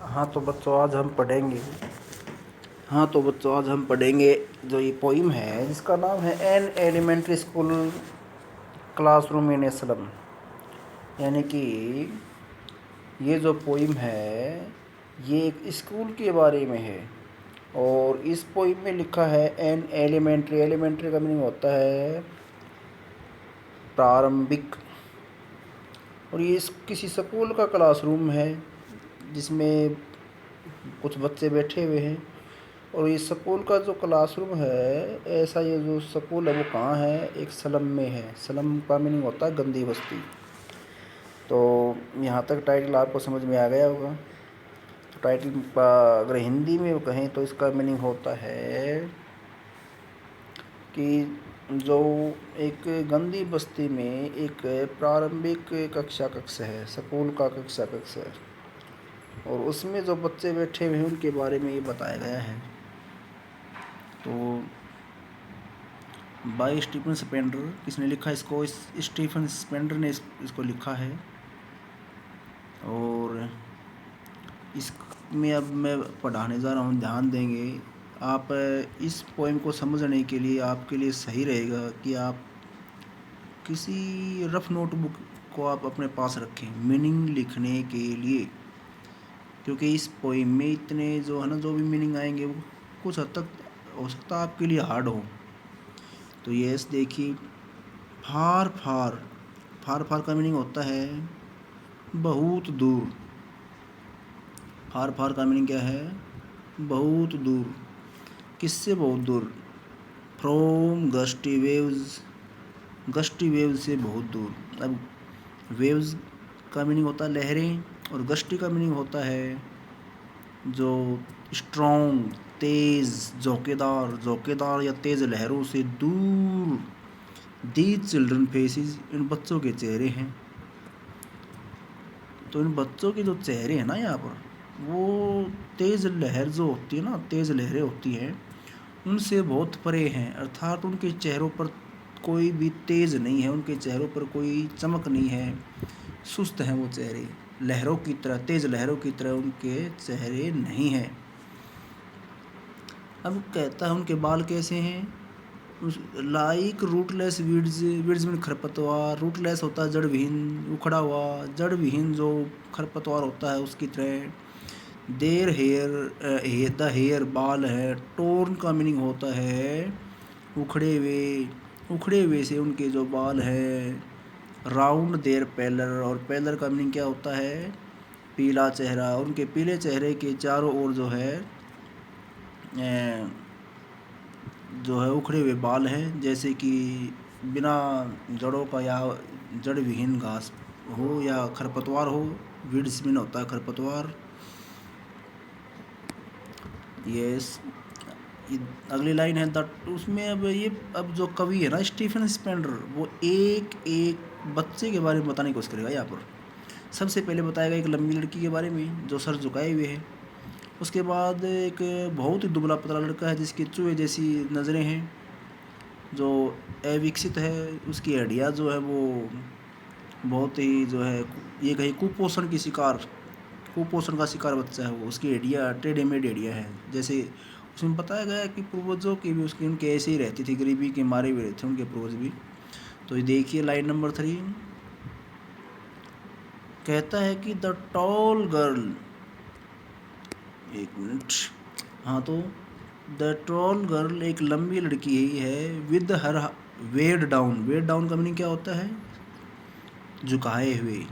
हाँ तो बच्चों आज हम पढ़ेंगे जो ये पोइम है जिसका नाम है an elementary school classroom in a slum. यानी कि ये जो पोइम है ये एक स्कूल के बारे में है। और इस पोइम में लिखा है एन एलिमेंट्री का मीनिंग होता है प्रारंभिक। और ये किसी स्कूल का क्लासरूम है जिसमें कुछ बच्चे बैठे हुए हैं। और ये स्कूल का जो क्लासरूम है, ऐसा ये जो स्कूल है वो कहाँ है, एक स्लम में है। स्लम का मीनिंग होता है गंदी बस्ती। तो यहाँ तक टाइटल आपको समझ में आ गया होगा। तो टाइटल अगर हिंदी में कहें तो इसका मीनिंग होता है कि जो एक गंदी बस्ती में एक प्रारंभिक कक्ष है, स्कूल का कक्ष है। और उसमें जो बच्चे बैठे हुए हैं उनके बारे में ये बताया गया है। तो बाय स्टीफन स्पेंडर, किसने लिखा इसको? स्टीफन स्पेंडर ने इसको लिखा है। और इसमें अब मैं पढ़ाने जा रहा हूँ, ध्यान देंगे आप। इस पोएम को समझने के लिए आपके लिए सही रहेगा कि आप किसी रफ नोटबुक को आप अपने पास रखें मीनिंग लिखने के लिए, क्योंकि इस पोएम में इतने जो है ना, जो भी मीनिंग आएंगे वो कुछ हद तक हो सकता है आपके लिए हार्ड हो। तो ये देखिए, फार फार, फार फार का मीनिंग होता है बहुत दूर। फार फार का मीनिंग क्या है? बहुत दूर। किससे बहुत दूर? From gusty waves, gusty waves से बहुत दूर। अब वेव्स का मीनिंग होता है लहरें, और गस्टी का मीनिंग होता है जो स्ट्रॉन्ग, तेज़, झोंकेदार या तेज़ लहरों से दूर। दीज चिल्ड्रन फेसेस, इन बच्चों के चेहरे हैं। तो इन बच्चों के जो चेहरे हैं ना यहाँ पर, वो तेज़ लहर जो होती है ना, तेज़ लहरें होती हैं उनसे बहुत परे हैं। अर्थात उनके चेहरों पर कोई भी तेज़ नहीं है, उनके चेहरों पर कोई चमक नहीं है, सुस्त हैं वो चेहरे। लहरों की तरह, तेज़ लहरों की तरह उनके चेहरे नहीं हैं। अब कहता है उनके बाल कैसे हैं? लाइक रूटलेस वीड्स, वीड्स में खरपतवार, रूटलेस होता है जड़ विहीन, उखड़ा हुआ, जड़ विहीन जो खरपतवार होता है उसकी तरह। देर हेयर, द हेयर बाल है। टोर्न का मीनिंग होता है उखड़े हुए से उनके जो बाल है। राउंड देर पेलर, और पेलर का मीनिंग क्या होता है? पीला चेहरा। उनके पीले चेहरे के चारों ओर जो है उखड़े हुए बाल हैं, जैसे कि बिना जड़ों का या जड़ विहीन घास हो या खरपतवार हो। वीड्स में होता है खरपतवार। यस, अगली लाइन है उसमें अब जो कवि है ना स्टीफन स्पेंडर, वो एक एक बच्चे के बारे में बताने की कोशिश करेगा। यहाँ पर सबसे पहले बताएगा एक लंबी लड़की के बारे में जो सर झुकाए हुए है। उसके बाद एक बहुत ही दुबला पतला लड़का है जिसकी चूहे जैसी नज़रें हैं, जो अविकसित है। उसकी हड्डियाँ जो है वो बहुत ही जो है, ये कहीं कुपोषण का शिकार बच्चा है वो। उसकी हड्डियाँ टेढ़े मेढ़े हड्डियाँ हैं। जैसे उसमें बताया गया है कि पूर्वजों की भी उसकी उनके ऐसे ही रहती थी, गरीबी के मारे हुए रहते उनके पूर्वज भी। तो ये देखिए लाइन नंबर 3 कहता है कि द टॉल गर्ल, एक मिनट, हाँ, तो द टॉल गर्ल एक लंबी लड़की ही है। विद हर वेड डाउन का मीनिंग क्या होता है? झुकाए हुए।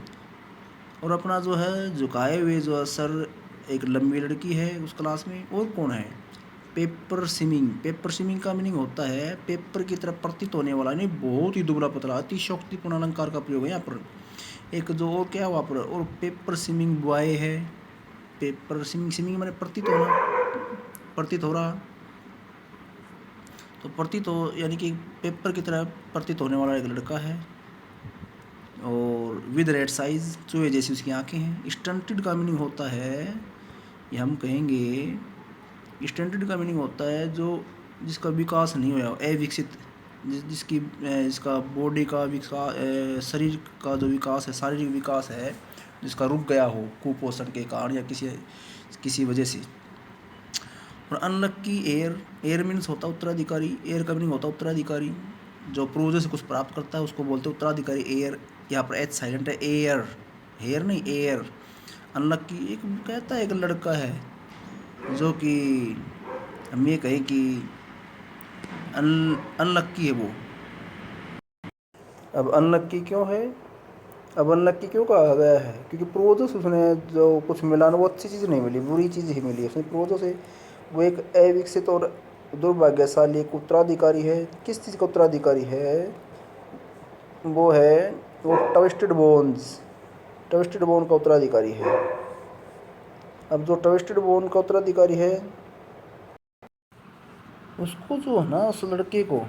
और अपना जो है झुकाए हुए जो सर, एक लंबी लड़की है उस क्लास में। और कौन है? पेपर स्विमिंग का मीनिंग होता है पेपर की तरफ प्रतीत होने वाला, नहीं बहुत ही दुबला पतला। अतिशयोक्तिपूर्ण अलंकार का प्रयोग है यहाँ पर। एक जो और क्या हुआ पर, और पेपर स्विमिंग बॉय है। पेपर स्विमिंग मैंने प्रतीत हो रहा। तो प्रतीत हो यानी कि पेपर की तरह प्रतीत होने वाला एक लड़का है। और विद रेड साइज, चूहे जैसी उसकी आंखें हैं। स्टंटेड का मीनिंग होता है, ये हम कहेंगे स्टंटेड का मीनिंग होता है जो जिसका विकास नहीं हुआ, अविकसित, जिसका बॉडी का विकास, शरीर का जो विकास है, शारीरिक विकास है जिसका रुक गया हो कुपोषण के कारण या किसी वजह से। और अनलक्की एयर, एयर मीन्स होता है उत्तराधिकारी, एयर का मीनिंग होता है उत्तराधिकारी। जो पूर्वजों से कुछ प्राप्त करता है उसको बोलते हैं उत्तराधिकारी। एयर, यहाँ पर एच साइलेंट है, एयर, हेयर नहीं एयर। अनलक्की एक कहता है एक लड़का है जो कि हम ये कहें कि अनलक्की है वो। अब अनलक्की क्यों है, अब अनलक्की क्यों कहा गया है, क्योंकि पूर्वजों से उसने जो कुछ मिला ना वो अच्छी चीज़ नहीं मिली, बुरी चीज़ ही मिली उसने पूर्वजों से। वो एक अविकसित और दुर्भाग्यशाली एक उत्तराधिकारी है। किस चीज़ का उत्तराधिकारी है, वो है वो ट्विस्टेड बोन्स, ट्विस्टेड बोन का उत्तराधिकारी है। अब जो ट्विस्टेड बोन का उत्तराधिकारी है उसको जो है ना, उस लड़के को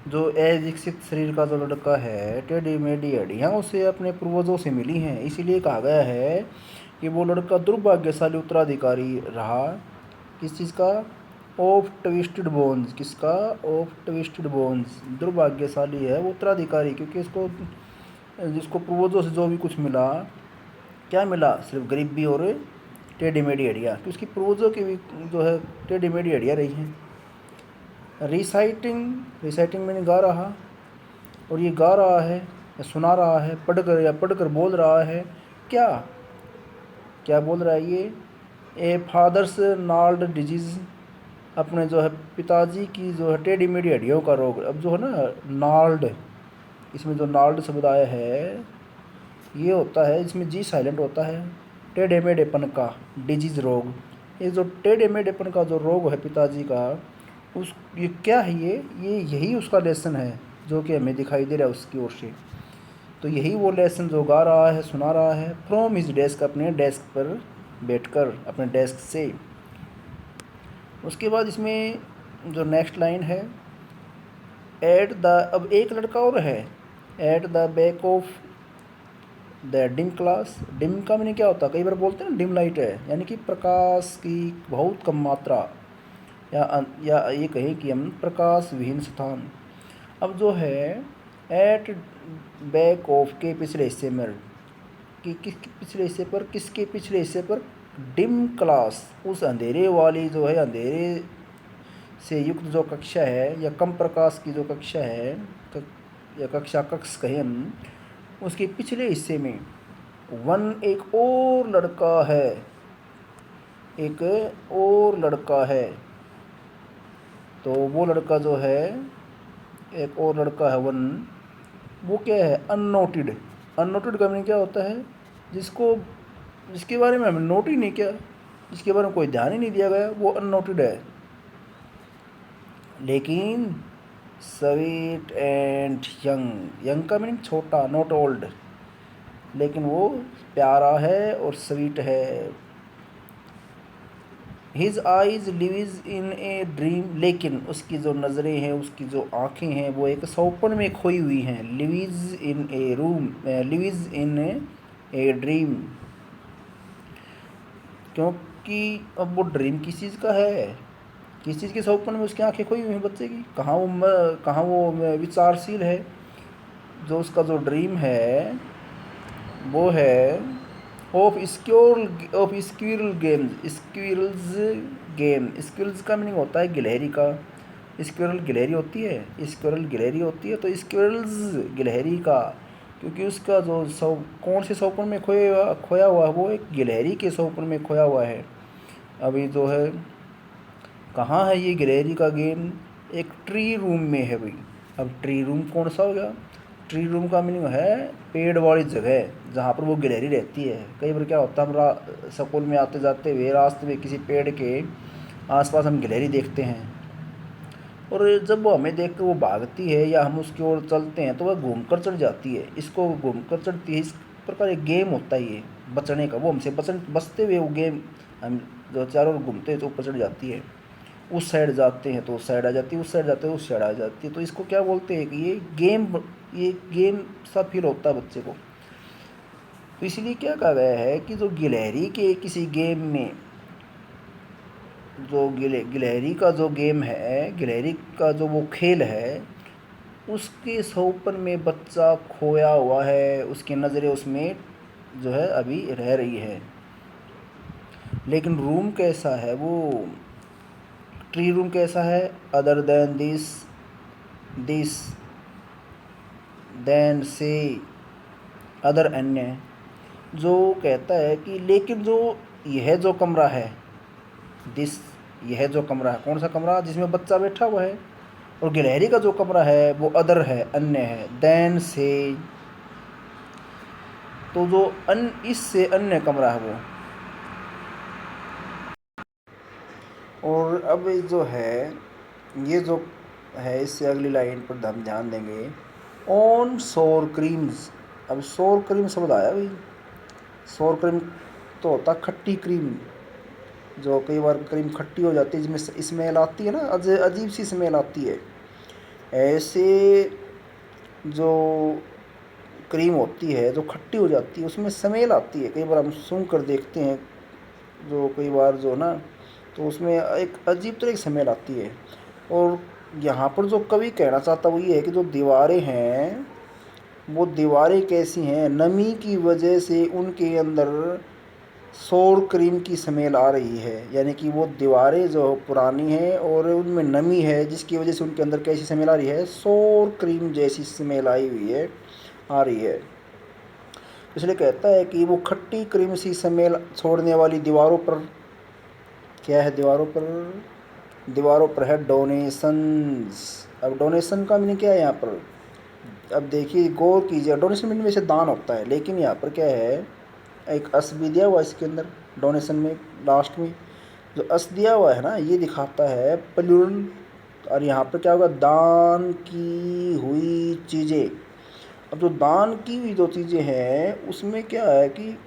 जो अविकसित शरीर का जो लड़का है, टेढ़ी मेढ़ी हड्डियाँ उसे अपने पूर्वजों से मिली हैं, इसीलिए कहा गया है कि वो लड़का दुर्भाग्यशाली उत्तराधिकारी रहा। किस चीज़ का, ऑफ ट्विस्टेड बोन्स, किसका, ऑफ ट्विस्टेड बोन्स। दुर्भाग्यशाली है वो उत्तराधिकारी, क्योंकि इसको जिसको पूर्वजों से जो भी कुछ मिला, क्या मिला, सिर्फ गरीबी और टेढ़ी मेढ़ी हड्डियाँ, कि उसकी पूर्वजों की भी जो है टेढ़ी मेढ़ी हड्डियाँ रही हैं। रिसाइटिंग, रिसाइटिंग मैंने गा रहा, और ये गा रहा है या सुना रहा है, पढ़कर या पढ़कर बोल रहा है, क्या क्या बोल रहा है ये, ए फादर्स नाल्ड डिजीज़, अपने जो है पिताजी की जो है टेढ़ी मेढ़ी हड्डियों का रोग। अब जो है ना नाल्ड, इसमें जो नाल्ड शब्द आया है ये होता है, इसमें जी साइलेंट होता है, टेढ़े मेढ़ेपन का डिजीज़ रोग। ये जो टेढ़े मेढ़ेपन का जो रोग है पिताजी का, उस ये क्या है, ये यही उसका लेसन है जो कि हमें दिखाई दे रहा है उसकी ओर से। तो यही वो लेसन जो गा रहा है, सुना रहा है फ्रॉम हिज डेस्क, अपने डेस्क पर बैठकर, अपने डेस्क से। उसके बाद इसमें जो नेक्स्ट लाइन है, एट द, अब एक लड़का और है, at the back of the dim class. Dim का मैंने क्या होता है, कई बार बोलते हैं ना डिम लाइट है, यानी कि प्रकाश की बहुत कम मात्रा, या ये कहें कि हम प्रकाश विहीन स्थान। अब जो है एट बैक ऑफ के पिछले हिस्से में, कि किसके पिछले हिस्से पर, किसके पिछले हिस्से पर, डिम क्लास, उस अंधेरे वाली जो है, अंधेरे से युक्त जो कक्षा है या कम प्रकाश की जो कक्षा है, या कक्षा कक्ष कहें हम, उसके पिछले हिस्से में वन एक और लड़का है, एक और लड़का है। तो वो लड़का जो है, एक और लड़का है वन, वो क्या है, अननोटेड। अननोटेड का मीनिंग क्या होता है, जिसके बारे में हमने नोट ही नहीं किया, जिसके बारे में कोई ध्यान ही नहीं दिया गया, वो अननोटेड है। लेकिन स्वीट एंड यंग, यंग का मीनिंग छोटा, नॉट ओल्ड, लेकिन वो प्यारा है और स्वीट है। His eyes lives in a dream, लेकिन उसकी जो नज़रें हैं, उसकी जो आँखें हैं, वो एक सौपन में खोई हुई हैं। Lives in a room, lives in a dream, क्योंकि अब वो ड्रीम किस चीज़ का है, किस चीज़ के सौपन में उसकी आंखें खोई हुई हैं बच्चे की, कहाँ वो विचारशील है। जो उसका जो ड्रीम है वो है of squirrel game, squirrels game. Squirrels का मीनिंग होता है गिलहरी का, स्क्विरल गिलहरी होती है, स्क्विरल गिलहरी होती है, तो स्क्विरल्स गिलहरी का, क्योंकि उसका जो कौन से सौपन में खोया हुआ है, वो एक गिलहरी के सौपन में खोया हुआ है। अभी जो है कहाँ है ये गिलहरी का गेम, एक ट्री रूम में है भाई। अब ट्री रूम कौन सा हो गया, ट्री रूम का मीनिंग है पेड़ वाली जगह जहाँ पर वो गिलहरी रहती है। कई बार क्या होता है, हम स्कूल में आते जाते हुए रास्ते में किसी पेड़ के आसपास हम गिलहरी देखते हैं, और जब वो हमें देख कर वो भागती है या हम उसकी ओर चलते हैं तो वह घूम कर चढ़ जाती है, इसको घूम कर चढ़ती है। इस प्रकार एक गेम होता है ये बचने का, वो हमसे बचते हुए वो गेम, हम जो चारों ओर घूमते हैं तो ऊपर चढ़ जाती है, उस साइड जाते हैं तो उस साइड आ जाती है, उस साइड जाते हैं उस साइड आ जाती है। तो इसको क्या बोलते हैं कि ये गेम सा फील होता है बच्चे को। तो इसलिए क्या कहा गया है कि जो गिलहरी के किसी गेम में, जो गिलहरी का जो गेम है, गिलहरी का जो वो खेल है, उसके सौपन में बच्चा खोया हुआ है, उसकी नज़रें उसमें जो है अभी रह रही है। लेकिन रूम कैसा है वो, ट्री रूम कैसा है, अदर देन दिस देन से, अदर अन्य, जो कहता है कि लेकिन जो यह जो कमरा है, दिस, यह जो कमरा है, कौन सा कमरा, जिसमें बच्चा बैठा हुआ है, और गिलहरी का जो कमरा है वो अदर है, अन्य है, देन से, तो जो इससे अन्य कमरा है वो। और अब जो है ये जो है, इससे अगली लाइन पर हम ध्यान देंगे, ऑन सोर क्रीम्स। अब सोर क्रीम शब्द आया भाई, सोर क्रीम तो होता खट्टी क्रीम, जो कई बार क्रीम खट्टी हो जाती है, जिसमें स्मेल आती है ना, अजीब सी स्मेल आती है। ऐसे जो क्रीम होती है जो खट्टी हो जाती है उसमें स्मेल आती है, कई बार हम सूंघ कर देखते हैं, जो कई बार जो ना, तो उसमें एक अजीब तरह की स्मेल आती है। और यहाँ पर जो कवि कहना चाहता वो ये है कि जो दीवारें हैं वो दीवारें कैसी हैं, नमी की वजह से उनके अंदर सोर क्रीम की स्मेल आ रही है, यानी कि वो दीवारें जो पुरानी हैं और उनमें नमी है जिसकी वजह से उनके अंदर कैसी स्मेल आ रही है, सोर क्रीम जैसी स्मेल आई हुई है, आ रही है। इसलिए कहता है कि वो खट्टी क्रीम सी स्मेल छोड़ने वाली दीवारों पर, क्या है दीवारों पर है डोनेशंस। अब डोनेशन का मीनिंग क्या है यहाँ पर, अब देखिए गौर कीजिए, डोनेशन मीनिंग वैसे दान होता है, लेकिन यहाँ पर क्या है, एक अस भी दिया हुआ है इसके अंदर, डोनेशन में लास्ट में जो अस दिया हुआ है ना, ये दिखाता है प्लूरल। और यहाँ पर क्या होगा, दान की हुई चीज़ें। अब जो दान की हुई जो चीज़ें हैं उसमें क्या है कि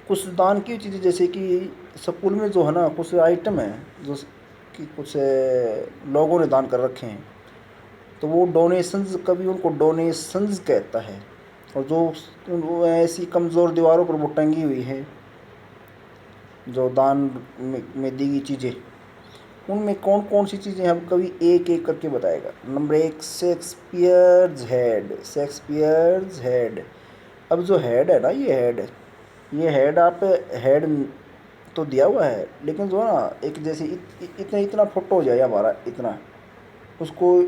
कुछ दान की हुई चीज़ें, जैसे कि स्कूल में जो है ना कुछ आइटम है जो कि कुछ लोगों ने दान कर रखे हैं, तो वो डोनेशंस, कभी उनको डोनेशंस कहता है। और जो ऐसी कमज़ोर दीवारों पर वो टंगी हुई है जो दान में दी गई चीज़ें, उनमें कौन कौन सी चीज़ें हम कभी एक एक करके बताएगा। Number 1, Shakespeare's head. अब जो हेड है ना, ये हेड आप हेड तो दिया हुआ है, लेकिन जो है ना एक जैसे इतना फोटो हो जाए हमारा, इतना, उसको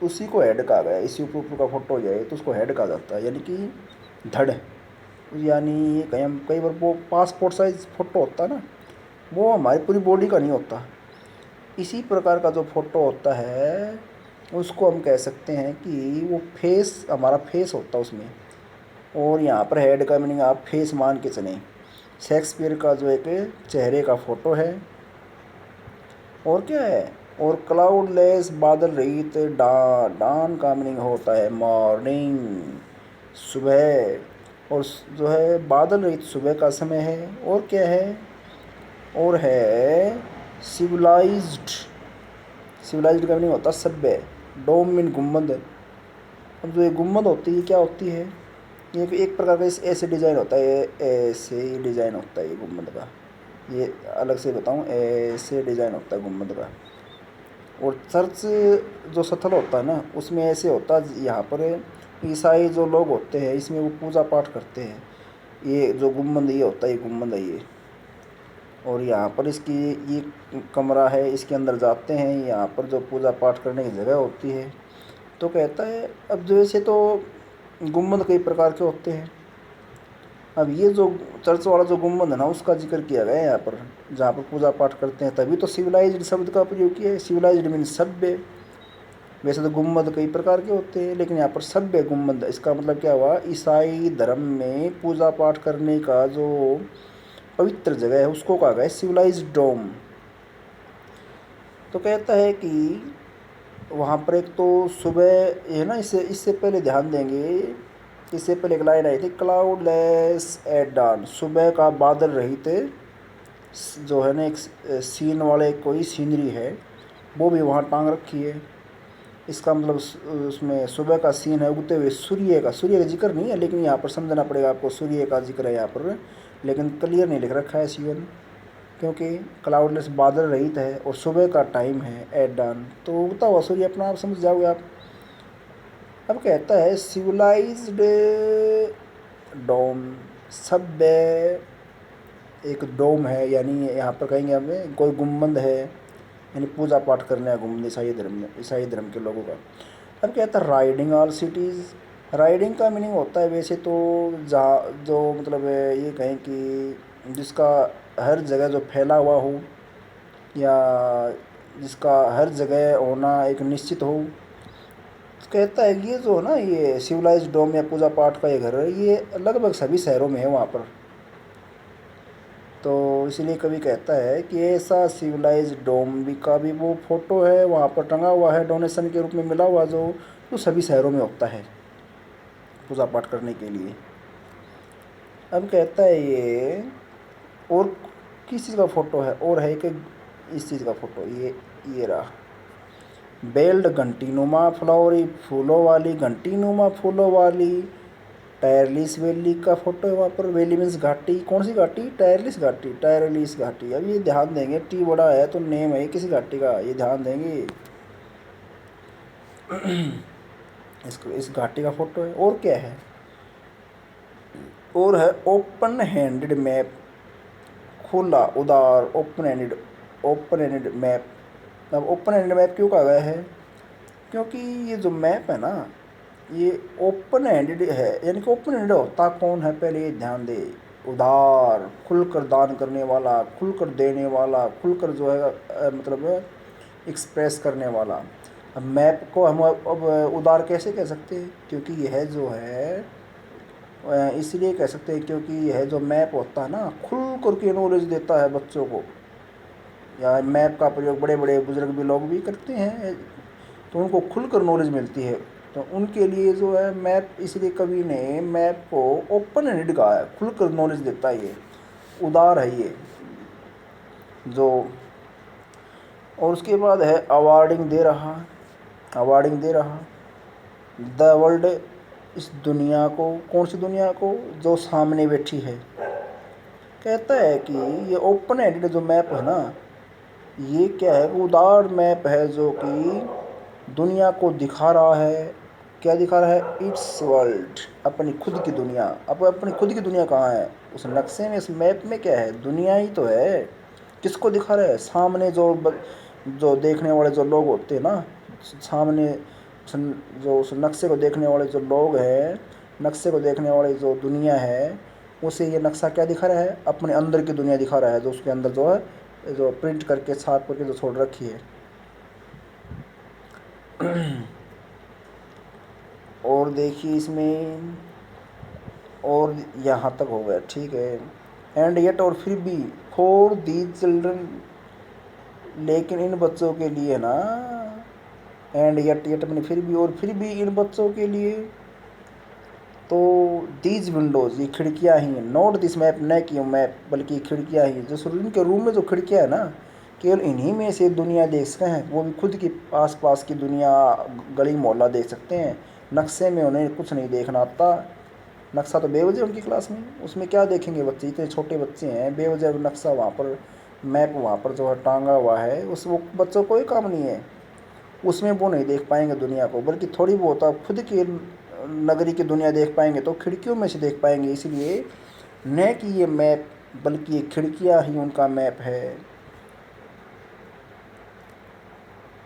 उसी को हेड कहा गया। इसी ऊपर का फोटो हो जाए तो उसको हेड कहा जाता है, यानी कि धड़, यानी कई बार वो पासपोर्ट साइज फ़ोटो होता है ना, वो हमारी पूरी बॉडी का नहीं होता। इसी प्रकार का जो फ़ोटो होता है उसको हम कह सकते हैं कि वो फेस, हमारा फेस होता है उसमें। और यहाँ पर हेड का मीनिंग आप फेस मान के चलें। शेक्सपियर का जो एक चेहरे का फ़ोटो है। और क्या है, और क्लाउडलेस, बादल रहित, डान का मीनिंग होता है मॉर्निंग, सुबह। और जो है बादल रहित सुबह का समय है। और क्या है, और है सिविलाइज्ड, सिविलाइज्ड का मीनिंग होता है सभ्य। डोम मीन गुम्बद। अब जो ये गुम्बद होती है क्या होती है, ये एक प्रकार का ऐसे डिज़ाइन होता है, ऐसे डिज़ाइन होता है ये गुम्बद का, ये अलग से बताऊँ, ऐसे डिज़ाइन होता है गुम्बद का। और चर्च जो स्थल होता है ना उसमें ऐसे होता है, यहाँ पर ईसाई जो लोग होते हैं इसमें वो पूजा पाठ करते हैं। ये जो गुम्बद ये होता है, ये गुम्बद है ये। और यहाँ पर इसकी ये कमरा है, इसके अंदर जाते हैं, यहाँ पर जो पूजा पाठ करने की जगह होती है। तो कहता है अब जैसे तो गुम्बद कई प्रकार के होते हैं, अब ये जो चर्च वाला जो गुम्बद है ना उसका जिक्र किया गया है यहाँ पर, जहाँ पर पूजा पाठ करते हैं, तभी तो सिविलाइज्ड शब्द का प्रयोग किया है। सिविलाइज्ड मीन सभ्य। वैसे तो गुम्बद कई प्रकार के होते हैं, लेकिन यहाँ पर सभ्य गुम्बद, इसका मतलब क्या हुआ, ईसाई धर्म में पूजा पाठ करने का जो पवित्र जगह है उसको कहा गया है सिविलाइज्ड डोम। तो कहता है कि वहाँ पर एक तो सुबह है ना, इससे इससे पहले ध्यान देंगे, इससे पहले एक लाइन आई थी, क्लाउडलेस एट डान, सुबह का बादल रहित, जो है ना एक सीन वाले कोई सीनरी है वो भी वहाँ टांग रखी है। इसका मतलब उसमें सुबह का सीन है, उगते हुए सूर्य का जिक्र नहीं है, लेकिन यहाँ पर समझना पड़ेगा आपको, सूर्य का जिक्र है यहाँ पर, लेकिन क्लियर नहीं लिख रखा है सीन, क्योंकि क्लाउडलेस, बादल रहित है और सुबह का टाइम है एट डान, तो उगता हुआ सूर्य अपना आप समझ जाओगे आप। अब कहता है सिविलाइज्ड डोम, सभ्य एक डोम है, यानी यहाँ पर कहेंगे हमें कोई गुम्बद है, यानी पूजा पाठ करने हैं गुम्बद ईसाई धर्म में, ईसाई धर्म के लोगों का। अब कहता है राइडिंग ऑल सिटीज़। राइडिंग का मीनिंग होता है वैसे तो जहाँ जो मतलब ये कहें कि जिसका हर जगह जो फैला हुआ हो, या जिसका हर जगह होना एक निश्चित हो। तो कहता है कि ये जो ना ये सिविलाइज डोम या पूजा पाठ का ये घर है, ये लगभग सभी शहरों में है वहाँ पर। तो इसलिए कवि कहता है कि ऐसा सिविलाइज डोम भी का भी वो फोटो है वहाँ पर टंगा हुआ है, डोनेशन के रूप में मिला हुआ, जो सभी शहरों में होता है पूजा पाठ करने के लिए। अब कहता है ये और किस चीज़ का फ़ोटो है, और है कि इस चीज़ का फ़ोटो, ये रहा बेल्ड घंटीनुमा फ्लावरी फूलों वाली, घंटीनुमा फूलों वाली टायरलिस वैली का फोटो है वहाँ पर। वैली मीन्स घाटी, कौन सी घाटी? टायरलिस घाटी, टायरलिस घाटी। अब ये ध्यान देंगे, टी बड़ा है तो नेम है किसी घाटी का, ये ध्यान देंगे। इसको इस घाटी का फोटो है। और क्या है? और है ओपन हैंडेड मैप, खुला उदार, ओपन हैंडेड मैप। अब ओपन हैंडेड मैप क्यों कहा गया है? क्योंकि ये जो मैप है ना, ये ओपन हैंडेड है, यानी कि ओपन हैंडेड होता कौन है पहले ये ध्यान दे। उदार, खुलकर दान करने वाला, खुलकर देने वाला, खुलकर जो है मतलब एक्सप्रेस करने वाला। अब मैप को हम अब उदार कैसे कह सकते हैं? क्योंकि यह जो है इसलिए कह सकते हैं क्योंकि यह जो मैप होता है ना, खुल करके नॉलेज देता है बच्चों को। या मैप का प्रयोग बड़े बड़े बुजुर्ग भी लोग भी करते हैं, तो उनको खुलकर नॉलेज मिलती है। तो उनके लिए जो है मैप, इसलिए कवि ने मैप को ओपन एंडेड कहा है, खुलकर नॉलेज देता है, ये उदार है ये जो। और उसके बाद है अवार्डिंग दे रहा, अवार्डिंग दे रहा द वर्ल्ड, इस दुनिया को, कौन सी दुनिया को? जो सामने बैठी है। कहता है कि ये ओपन एंडेड जो मैप है ना, ये क्या है? उदार मैप है जो कि दुनिया को दिखा रहा है। क्या दिखा रहा है? इट्स वर्ल्ड, अपनी खुद की दुनिया। अब अपनी खुद की दुनिया कहाँ है? उस नक्शे में, इस मैप में क्या है? दुनिया ही तो है। किसको दिखा रहा है? सामने जो देखने वाले जो लोग होते हैं ना, सामने जो उस नक्शे को देखने वाले जो लोग हैं, नक्शे को देखने वाली जो दुनिया है, उसे ये नक्शा क्या दिखा रहा है? अपने अंदर की दुनिया दिखा रहा है, जो उसके अंदर जो है, जो प्रिंट करके छाप करके जो छोड़ रखी है। और देखिए इसमें, और यहाँ तक हो गया, ठीक है। एंड येट, और फिर भी, फॉर दीज चिल्ड्रन, लेकिन इन बच्चों के लिए ना, एंड येट, येट मैंने फिर भी, और फिर भी इन बच्चों के लिए, तो दीज विंडोज़, ये खिड़कियाँ ही, नोट दिस मैप, न कि मैप बल्कि खिड़कियाँ ही, जो उनके रूम में जो खिड़कियाँ है ना, केवल इन्हीं में से दुनिया देख सकते हैं। वो भी खुद की आस पास की दुनिया, गली मोहल्ला देख सकते हैं। नक्शे में उन्हें कुछ नहीं देखना आता। नक्शा तो बेवजह उनकी क्लास में, उसमें क्या देखेंगे बच्चे? इतने छोटे बच्चे हैं, बेवजह नक्शा वहाँ पर, मैप वहाँ पर जो है टांगा हुआ है, उस वो बच्चों को कोई काम नहीं है। उसमें वो नहीं देख पाएंगे दुनिया को, बल्कि थोड़ी बहुत आप खुद की नगरी की दुनिया देख पाएंगे तो खिड़कियों में से देख पाएंगे। इसलिए न कि ये मैप, बल्कि ये खिड़कियाँ ही उनका मैप है।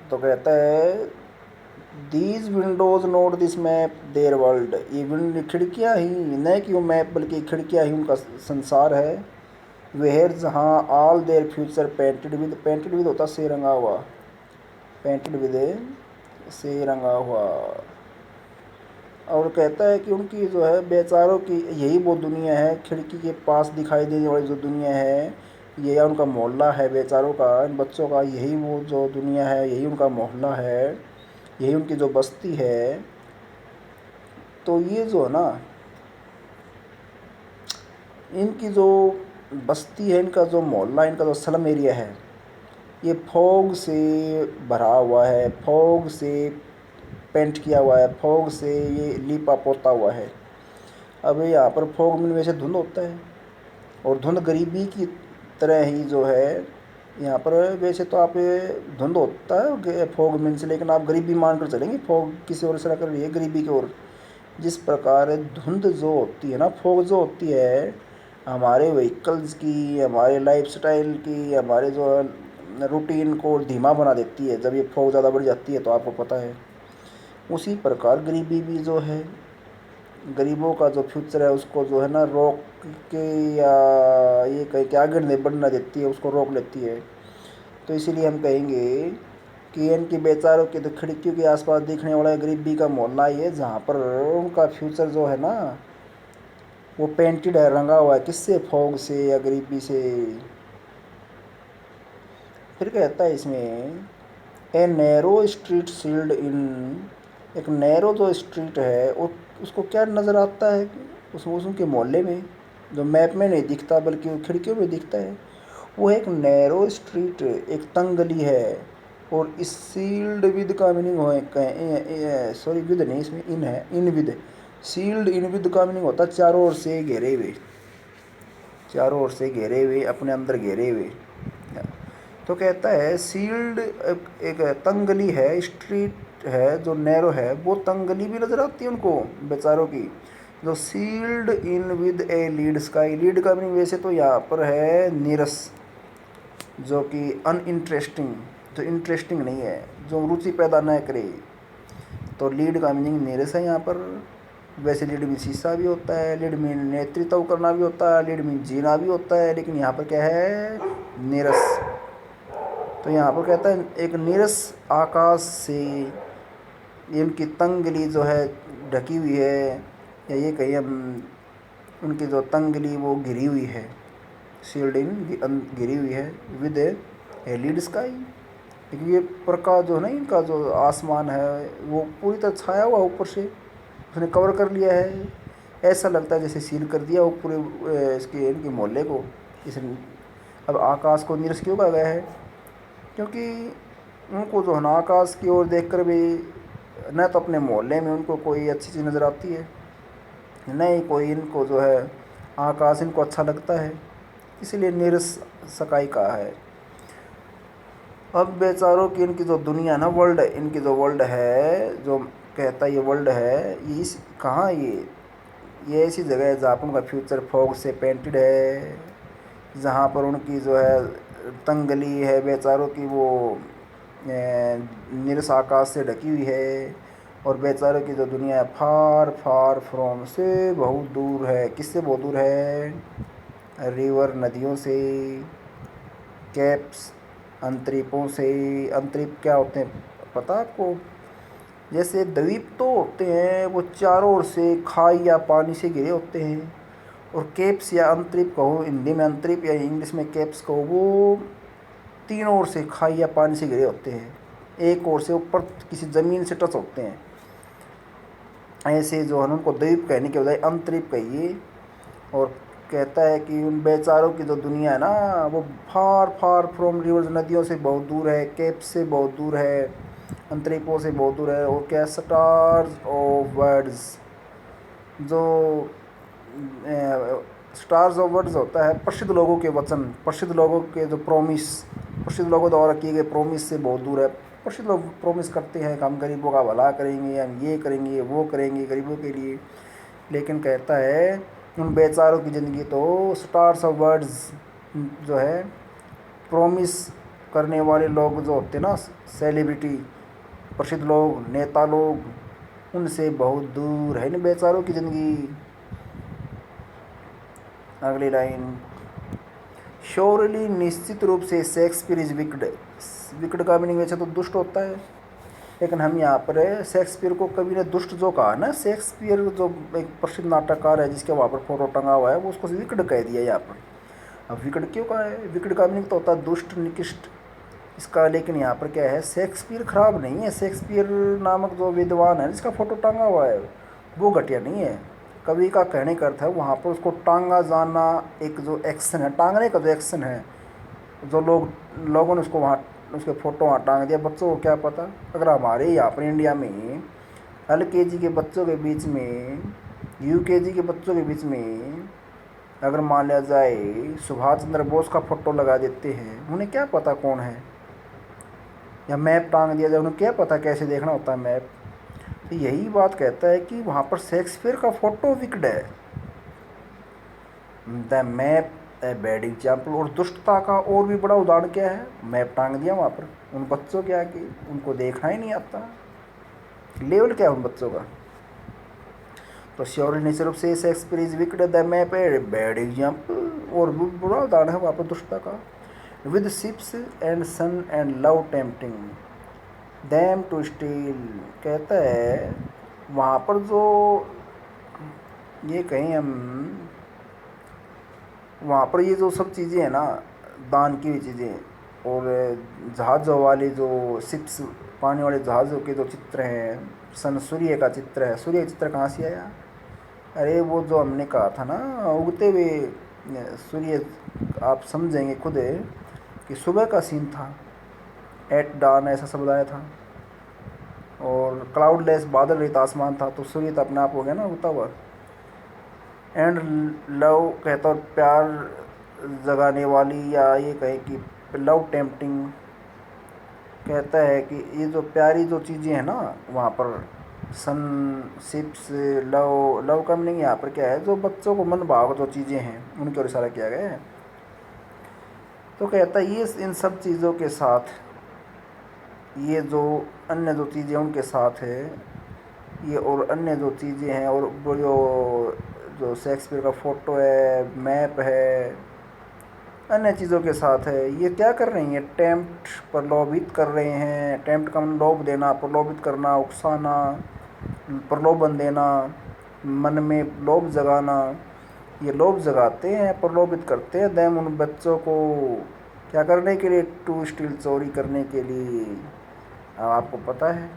तो कहता है these Windows note this map there world, ये खिड़कियाँ ही, न कि वो मैप बल्कि खिड़कियाँ ही उनका संसार है। वेयर, जहाँ all their future painted with होता से रंगा हुआ, पेंटेड विद से रंगा हुआ। और कहता है कि उनकी जो है बेचारों की यही वो दुनिया है, खिड़की के पास दिखाई देने वाली जो दुनिया है, ये उनका मोहल्ला है बेचारों का, इन बच्चों का यही वो जो दुनिया है, यही उनका मोहल्ला है, यही उनकी जो बस्ती है। तो ये जो है ना, इनकी जो बस्ती है, इनका जो मोहल्ला, इनका जो स्लम एरिया है, ये फॉग से भरा हुआ है, फॉग से पेंट किया हुआ है, फॉग से ये लीपा पोता हुआ है। अब यहाँ पर फॉग में वैसे धुंध होता है, और धुंध गरीबी की तरह ही जो है यहाँ पर, वैसे तो आप धुंध होता है फॉग मीन से, लेकिन आप गरीबी मान कर चलेंगे, फॉग किसी और से कर रही है गरीबी की ओर। जिस प्रकार धुंध जो होती है ना, फॉग जो होती है हमारे व्हीकल्स की, हमारे लाइफस्टाइल की, हमारे जो रूटीन को धीमा बना देती है जब ये फॉग ज़्यादा बढ़ जाती है, तो आपको पता है। उसी प्रकार गरीबी भी जो है, गरीबों का जो फ्यूचर है उसको जो है ना रोक के, या ये कह के आगे नहीं बढ़ना देती है, उसको रोक लेती है। तो इसीलिए हम कहेंगे कि इनके बेचारों के तो खिड़कियों के आसपास दिखने वाला गरीबी का मोहल्ला ही है, जहाँ पर उनका फ्यूचर जो है ना वो पेंटेड है, रंगा हुआ है, किससे, फॉग से या गरीबी से। फिर कहता है इसमें, ए नैरो स्ट्रीट सील्ड इन, एक नैरो जो स्ट्रीट है और उसको क्या नज़र आता है उसके मोहल्ले में, जो मैप में नहीं दिखता बल्कि वो खिड़कियों में दिखता है, वो एक नैरो स्ट्रीट, एक तंग गली है। और इस सील्ड विद का मीनिंग हो, सॉरी विद नहीं, इसमें इन है, in with, sealed in with का मीनिंग होता है चारों ओर से घेरे हुए, चारों ओर से घेरे हुए, अपने अंदर घेरे हुए। तो कहता है सील्ड एक तंगली है, स्ट्रीट है जो नैरो है, वो तंगली भी नज़र आती है उनको बेचारों की, जो sealed in with a lead sky. Lead का मीनिंग वैसे तो यहाँ पर है नीरस, जो कि अनइंटरेस्टिंग, जो इंटरेस्टिंग नहीं है, जो रुचि पैदा न करे, तो लीड का मीनिंग नीरस है यहाँ पर। वैसे लीड में शीशा भी होता है, लीड में नेतृत्व करना भी होता है, लीड में जीना भी होता है, लेकिन यहाँ पर क्या है, नीरस। तो यहाँ पर कहता है एक नीरस आकाश से इनकी तंगली जो है ढकी हुई है, या ये कहिए उनकी जो तंगली वो घिरी हुई है, शील्ड इन घिरी हुई है, विद ए लीड स्काई। लेकिन ये प्रकाश जो है ना, इनका जो आसमान है वो पूरी तरह छाया हुआ ऊपर से, उसने कवर कर लिया है, ऐसा लगता है जैसे सील कर दिया वो पूरे इसके इनके मोहल्ले को। इस अब आकाश को नीरस क्यों कहा गया है, क्योंकि उनको जो है ना आकाश की ओर देखकर भी न तो अपने मोहल्ले में उनको कोई अच्छी चीज़ नज़र आती है, न ही कोई इनको जो है आकाश इनको अच्छा लगता है, इसीलिए नीरस सकाई कहा है। अब बेचारों की इनकी जो दुनिया ना, वर्ल्ड, इनकी जो वर्ल्ड है, जो कहता है ये वर्ल्ड है, ये इस कहाँ, ये ऐसी जगह है जहाँ पर उनका फ्यूचर फॉग से पेंटेड है, जहाँ पर उनकी जो है तंगली है बेचारों की, वो नीरस आकाश से ढकी हुई है। और बेचारों की जो दुनिया है फार फार फ्रॉम से बहुत दूर है, किससे बहुत दूर है, रिवर नदियों से, कैप्स अंतरिपों से। अंतरिप क्या होते हैं पता आपको, जैसे द्वीप तो होते हैं वो चारों ओर से खाई या पानी से घिरे होते हैं, और केप्स या अंतरिप कहो, हिंदी में अंतरिप या इंग्लिश में कैप्स कहो, वो तीनों ओर से खाई या पानी से घिरे होते हैं, एक ओर से ऊपर किसी ज़मीन से टच होते हैं। ऐसे जो है उनको द्वीप कहने के बजाय अंतरिप कहिए। और कहता है कि उन बेचारों की जो दुनिया है ना वो फार फार फ्रॉम रिवर्स, नदियों से बहुत दूर है, कैप्स से बहुत दूर है, अंतरिपों से बहुत दूर है। और क्या, स्टार्स ऑफ वर्ड्स, जो स्टार्स ऑफ वर्ड्स होता है प्रसिद्ध लोगों के वचन, प्रसिद्ध लोगों के जो प्रॉमिस, प्रसिद्ध लोगों द्वारा किए गए प्रॉमिस से बहुत दूर है। प्रसिद्ध लोग प्रॉमिस करते हैं कि हम गरीबों का भला करेंगे, हम ये करेंगे, वो करेंगे गरीबों के लिए, लेकिन कहता है उन बेचारों की ज़िंदगी तो स्टार्स ऑफ वर्ड्स, जो है प्रॉमिस करने वाले लोग जो होते हैं ना, सेलिब्रिटी, प्रसिद्ध लोग, नेता लोग, उनसे बहुत दूर है इन बेचारों की ज़िंदगी। अगली लाइन, श्योरली, निश्चित रूप से, शेक्सपियर इज विक्ड। विक्ड का मीनिंग वैसे तो दुष्ट होता है, लेकिन हम यहाँ पर शेक्सपियर को कवि ने दुष्ट जो कहा ना, शेक्सपियर जो एक प्रसिद्ध नाटककार है जिसके वहाँ पर फोटो टंगा हुआ है, वो उसको विक्ड कह दिया यहाँ पर। अब विक्ड क्यों कहा है, विक्ड का मीनिंग तो होता है दुष्ट, निकृष्ट इसका, लेकिन यहाँ पर क्या है, शेक्सपियर खराब नहीं है, शेक्सपियर नामक जो विद्वान है जिसका फोटो टांगा हुआ है वो घटिया नहीं है। कवि का कहने का अर्थ है वहाँ पर उसको टांगा जाना, एक जो एक्शन है, टांगने का जो एक्शन है, जो लोगों ने उसको वहाँ, उसके फ़ोटो वहाँ टांग दिया। बच्चों को क्या पता, अगर हमारे यहाँ पर इंडिया में LKG के बच्चों के बीच में, UKG के बच्चों के बीच में अगर मान लिया जाए सुभाष चंद्र बोस का फ़ोटो लगा देते हैं, उन्हें क्या पता कौन है, या मैप टांग दिया जाए, उन्हें क्या पता कैसे देखना होता है मैप। तो यही बात कहता है कि वहाँ पर शेक्सपियर का फोटो विक्ड है। The map a bad example. और दुष्टता का और भी बड़ा उदाहरण क्या है, मैप टांग दिया वहाँ पर उन बच्चों के आगे, उनको देखना ही नहीं आता। लेवल क्या है उन बच्चों का। तो श्योर नेचर ऑफ से Shakespeare is wicked, the map a bad example. और भी बड़ा उदाहरण है वहाँ पर दुष्टता का। With ships and sun and love tempting them to steal. कहता है वहाँ पर जो ये कहें हम, वहाँ पर ये जो सब चीज़ें हैं ना, दान की हुई चीज़ें, और जहाज़ों वाले जो शिप्स, पानी वाले जहाज़ों के जो चित्र हैं, सन सूर्य का चित्र है। सूर्य का चित्र कहाँ से आया, अरे वो जो हमने कहा था ना उगते हुए सूर्य, आप समझेंगे खुद कि सुबह का सीन था, एट डान ऐसा शब्द आया था। और क्लाउडलेस, बादल रहित आसमान था, तो सूर्य तो अपने आप हो गया ना उगता हुआ। एंड लव कहता और प्यार जगाने वाली, या ये कहें कि लव टेम्पटिंग। कहता है कि ये जो प्यारी जो चीज़ें हैं ना वहाँ पर, सन, शिप्स, लव। लव का मीनिंग यहाँ पर क्या है, जो बच्चों को मन भाव जो चीज़ें हैं उनकी ओर इशारा किया गया है। तो कहता है ये इन सब चीज़ों के साथ, ये जो अन्य जो चीज़ें उनके साथ है, ये और अन्य जो चीज़ें हैं, और वो जो शेक्सपियर का फ़ोटो है, मैप है, अन्य चीज़ों के साथ है, ये क्या कर रही हैं, टेम्प्ट, प्रलोभित कर रहे हैं। टेम्प्ट का मतलब लोभ देना, प्रलोभित करना, उकसाना, प्रलोभन देना, मन में लोभ जगाना। ये लोभ जगाते हैं, प्रलोभित करते हैं दैम उन बच्चों को, क्या करने के लिए, टू स्टील, चोरी करने के लिए। अब आपको पता है,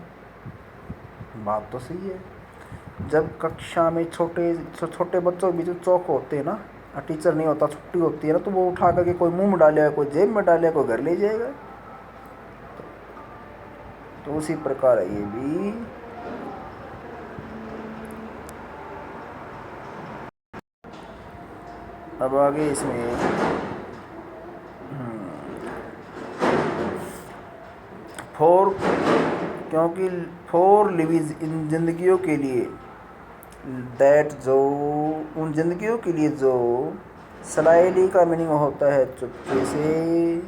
बात तो सही है। जब कक्षा में छोटे बच्चों के बीच में चौक होते हैं ना, टीचर नहीं होता, छुट्टी होती है ना, तो वो उठा करके कोई मुंह में डालेगा, कोई जेब में डालेगा, कोई घर ले जाएगा। तो उसी प्रकार है ये भी। अब आगे इसमें फोर, क्योंकि फोर लिविज इन जिंदगियों के लिए, दैट जो उन जिंदगियों के लिए जो स्लाइली का मीनिंग होता है चुपके से।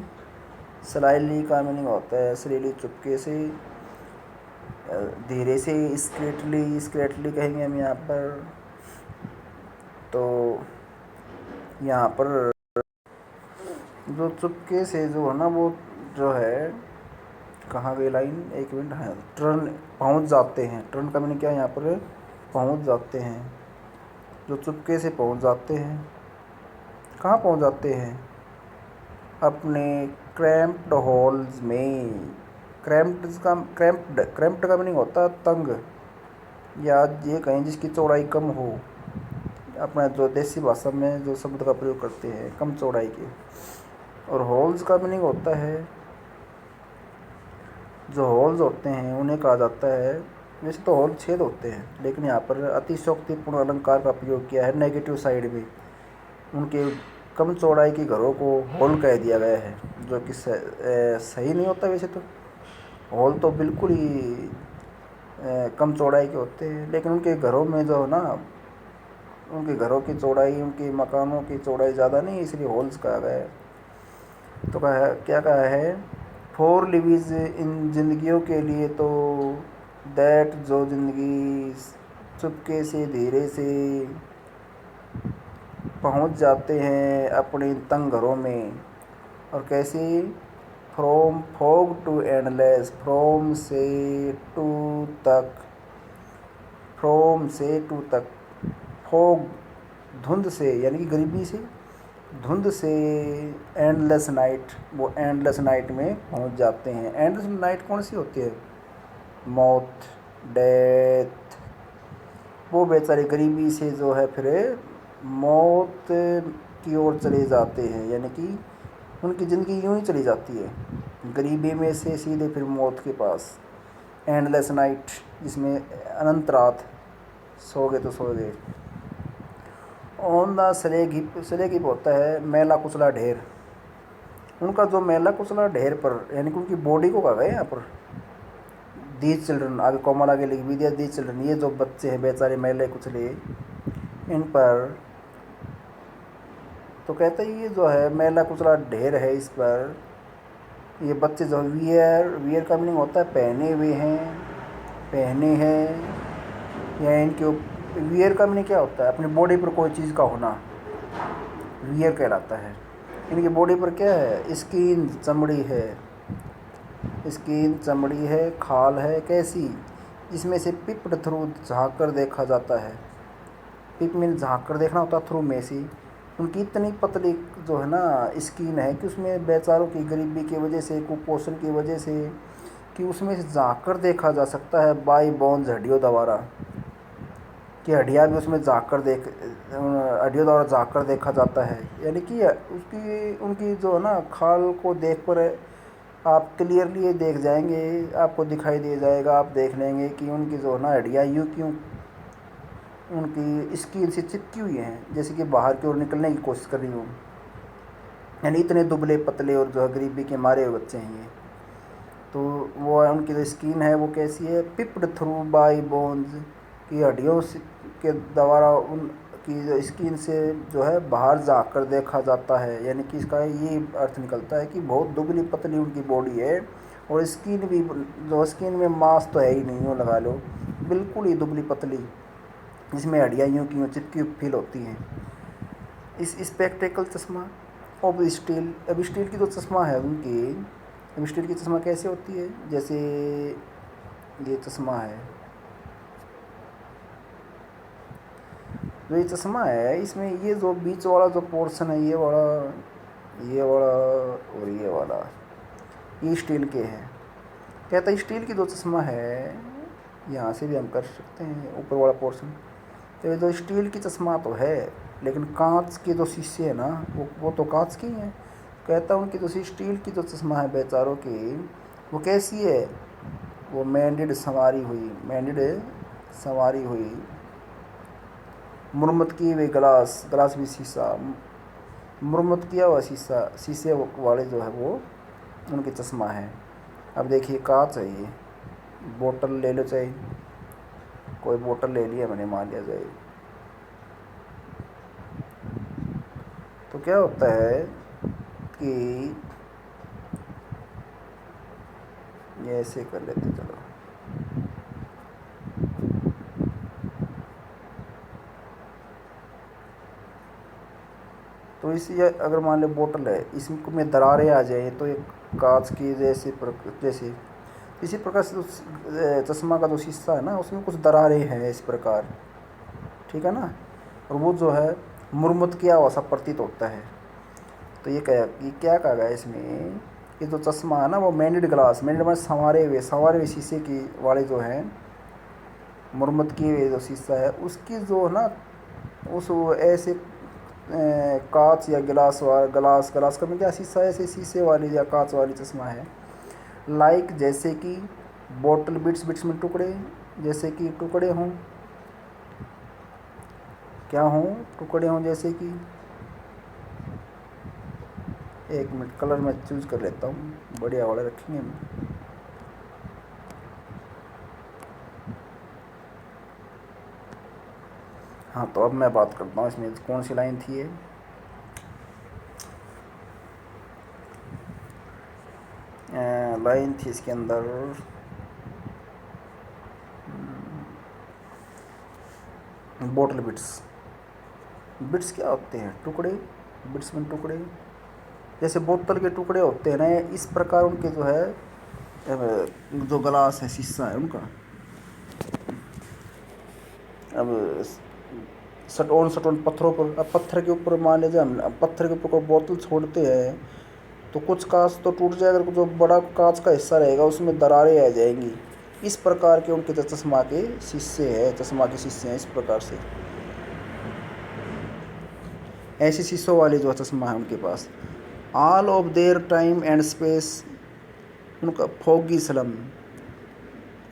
स्लाइली का मीनिंग होता है स्लीली, चुपके से, धीरे से, स्क्रेटली, स्क्रेटली कहेंगे हम यहाँ पर। तो यहाँ पर जो चुपके से जो है ना, वो जो है, कहाँ गई लाइन, एक मिनट, है टर्न, पहुँच जाते हैं। टर्न का मीनिंग क्या है यहाँ पर, पहुँच जाते हैं। जो चुपके से पहुँच जाते हैं, कहाँ पहुँच जाते हैं, अपने क्रैम्प्ड होल्स में। क्रैम्प्ड का मीनिंग होता है तंग, या ये कहें जिसकी चौड़ाई कम हो। अपना जो देसी भाषा में जो शब्द का प्रयोग करते हैं, कम चौड़ाई के। और होल्स का मीनिंग होता है, जो होल्स होते हैं उन्हें कहा जाता है, वैसे तो होल छेद होते हैं, लेकिन यहाँ पर अतिशयोक्तिपूर्ण अलंकार का प्रयोग किया है नेगेटिव साइड में। उनके कम चौड़ाई के घरों को होल कह दिया गया है, जो कि सही नहीं होता। वैसे तो होल तो बिल्कुल ही कम चौड़ाई के होते हैं, लेकिन उनके घरों में जो है ना, उनके घरों की चौड़ाई, उनके मकानों की चौड़ाई ज़्यादा नहीं, इसलिए होल्स कहा गया है। तो कहा है, क्या कहा है, फोर लिविज इन जिंदगियों के लिए, तो दैट जो जिंदगी चुपके से, धीरे से पहुंच जाते हैं अपने तंग घरों में। और कैसे, from fog to endless, from से टू तक, फ्रॉम से टू तक, फॉग धुंध से, यानी कि गरीबी से, धुंध से, एंडलेस नाइट, वो एंडलेस नाइट में पहुंच जाते हैं। एंडलेस नाइट कौन सी होती है, मौत, डेथ। वो बेचारे गरीबी से जो है फिर मौत की ओर चले जाते हैं, यानी कि उनकी ज़िंदगी यूं ही चली जाती है, गरीबी में से सीधे फिर मौत के पास। एंडलेस नाइट, जिसमें अनंत रात, सो गए तो सो गए। ऑन द स्लेग हिप होता है मैला कुचला ढेर। उनका जो मैला कुचला ढेर पर, यानी कि उनकी बॉडी को कहा गया यहाँ पर, दीज चिल्ड्रन, आगे कोमा आगे लिख भी दिया, दीज चिल्ड्रन, ये जो बच्चे हैं बेचारे मैले कुचले, इन पर, तो कहते हैं ये जो है मैला कुचला ढेर है इस पर, ये बच्चे जो वियर, वियर का मीनिंग होता है पहने हुए हैं, पहने हैं, या इनके वियर का मीनिंग क्या होता है, अपनी बॉडी पर कोई चीज़ का होना, वियर कहलाता है। इनकी बॉडी पर क्या है, स्किन चमड़ी है, स्किन चमड़ी है, खाल है, कैसी, जिसमें से पिप्ड थ्रू झाँक कर देखा जाता है। पिप में झाँक कर देखना होता है, थ्रू में से। उनकी इतनी पतली जो है ना स्किन है कि उसमें बेचारों की गरीबी की वजह से, कुपोषण की वजह से, कि उसमें से झाँक कर देखा जा सकता है बाई बोन्स, हड्डियों द्वारा, कि हड्डियाँ भी उसमें झाँक कर हड्डियों द्वारा झाँक कर देखा जाता है। यानी कि उसकी उनकी जो है ना खाल को देख कर आप क्लियरली देख जाएंगे, आपको दिखाई दे जाएगा, आप देख लेंगे कि उनकी जो है ना हड्डियाँ यूँ क्यों उनकी स्किन से चिपकी हुई हैं, जैसे कि बाहर की ओर निकलने की कोशिश कर रही हूँ। यानी इतने दुबले पतले और जो है गरीबी के मारे हुए बच्चे हैं ये। तो वो उनकी जो स्किन है वो कैसी है, पिप्ड थ्रू बाई बोन्स, की हड्डियों के द्वारा उनकी स्किन से जो है बाहर जाकर देखा जाता है। यानी कि इसका ये अर्थ निकलता है कि बहुत दुबली पतली उनकी बॉडी है, और स्किन भी, जो स्किन में मांस तो है ही नहीं, यूँ लगा लो बिल्कुल ही दुबली पतली, जिसमें हड्डियाँ यूँ की यूँ चिपकी फील होती हैं। इस स्पेक्टेकल चश्मा ऑफ स्टील, अब स्टील की जो चश्मा है उनकी, अब स्टील की चश्मा कैसे होती है, जैसे ये चश्मा है, जो ये चश्मा है इसमें ये जो बीच वाला जो पोर्शन है, ये वाला और ये वाला, ये स्टील के हैं। कहता है स्टील की जो चश्मा है, यहाँ से भी हम कर सकते हैं ऊपर वाला पोर्शन, तो ये जो स्टील की चश्मा तो है, लेकिन कांच के जो शीशे हैं ना वो तो कांच की हैं। कहता हूँ कि जो स्टील की जो चश्मा है बेचारों की, वो कैसी है, वो मैंडेड संवारी हुई, मुरम्मत किए हुए ग्लास भी शीशा, मुरम्मत किया हुआ शीशे वाले जो है वो उनके चश्मा है। अब देखिए कांच है, ये बोतल ले लो, चाहे कोई बोतल ले लिया मैंने, मान लिया जाए, तो क्या होता है कि ये ऐसे कर लेते, चलो तो इसी, अगर मान लो बोतल है, इसमें दरारें आ जाए तो एक कांच की जैसे इसी प्रकार से चश्मा का जो शीशा है ना उसमें कुछ दरारें हैं इस प्रकार, ठीक है ना, और वो जो है मुरम्मत किया हुआ सा प्रतीत होता है। तो ये क्या कहा गया इसमें, ये जो चश्मा है ना वो मैंडेड में संवारे हुए शीशे की वाले जो हैं, मुरम्मत किए हुए जो शीशा है उसकी जो है ना, उस ऐसे कांच या गिलास का में क्या शीशा, ऐसे शीशे वाली या कांच वाली चश्मा है, लाइक जैसे कि बोतल बिट्स में टुकड़े, जैसे कि टुकड़े हों, क्या हों, टुकड़े हों, जैसे कि, एक मिनट कलर मैं चूज कर लेता हूँ, बढ़िया वाला रखेंगे हम। हाँ तो अब मैं बात करता हूँ इसमें कौन सी लाइन थी, ये लाइन थी इसके अंदर, बोतल बिट्स क्या होते हैं, टुकड़े, बिट्स में टुकड़े, जैसे बोतल के टुकड़े होते हैं ना, इस प्रकार उनके जो है जो गिलास है, शीशा है उनका, अब सटोन पत्थरों पर, अब पत्थर के ऊपर मान लीजिए हम पत्थर के ऊपर कोई बोतल छोड़ते हैं तो कुछ कांच तो टूट जाएगा, जो बड़ा कांच का हिस्सा रहेगा उसमें दरारें आ जाएंगी। इस प्रकार के उनके चश्मा के शीशे हैं, इस प्रकार से ऐसे शीशों वाले जो चश्मा है उनके पास। All of their time and space, उनका फोगी स्लम,